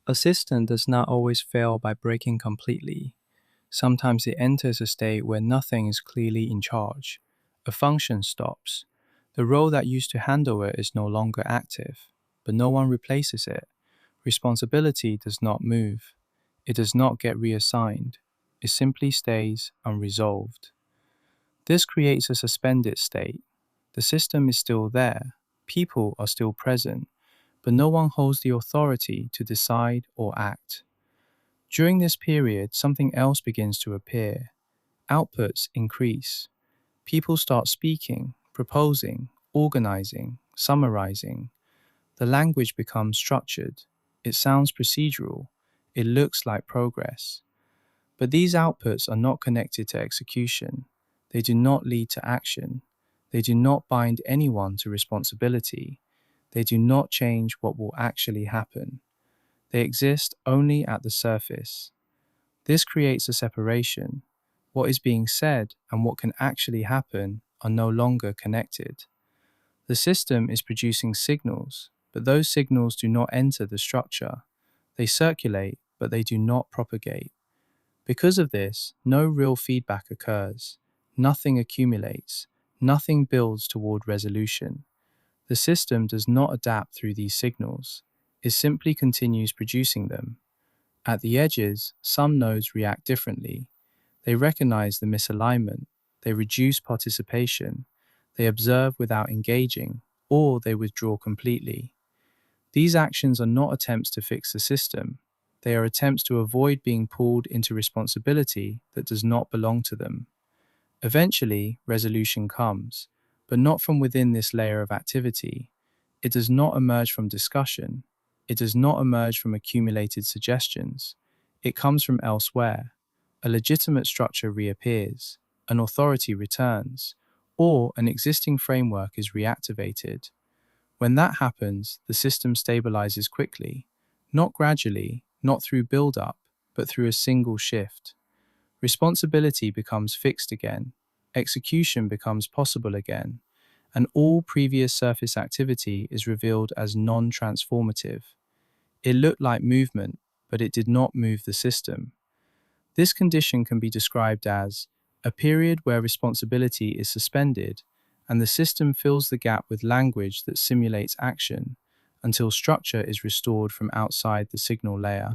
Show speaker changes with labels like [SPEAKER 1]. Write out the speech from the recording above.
[SPEAKER 1] A system does not always fail by breaking completely. Sometimes it enters a state where nothing is clearly in charge. A function stops. The role that used to handle it is no longer active, but no one replaces it. Responsibility does not move. It does not get reassigned. It simply stays unresolved. This creates a suspended state. The system is still there. People are still present, but no one holds the authority to decide or act. During this period, something else begins to appear. Outputs increase. People start speaking, proposing, organizing, summarizing. The language becomes structured. It sounds procedural. It looks like progress. But these outputs are not connected to execution. They do not lead to action. They do not bind anyone to responsibility. They do not change what will actually happen. They exist only at the surface. This creates a separation. What is being said and what can actually happen are no longer connected. The system is producing signals, but those signals do not enter the structure. They circulate, but they do not propagate. Because of this, no real feedback occurs. Nothing accumulates. Nothing builds toward resolution. The system does not adapt through these signals. It simply continues producing them. At the edges, some nodes react differently. They recognize the misalignment. They reduce participation. They observe without engaging, or they withdraw completely. These actions are not attempts to fix the system. They are attempts to avoid being pulled into responsibility that does not belong to them. Eventually, resolution comes, but not from within this layer of activity. It does not emerge from discussion. It does not emerge from accumulated suggestions. It comes from elsewhere. A legitimate structure reappears, an authority returns, or an existing framework is reactivated. When that happens, the system stabilizes quickly, not gradually, not through build-up, but through a single shift. Responsibility becomes fixed again, execution becomes possible again, and all previous surface activity is revealed as non-transformative. It looked like movement, but it did not move the system. This condition can be described as a period where responsibility is suspended and the system fills the gap with language that simulates action until structure is restored from outside the signal layer.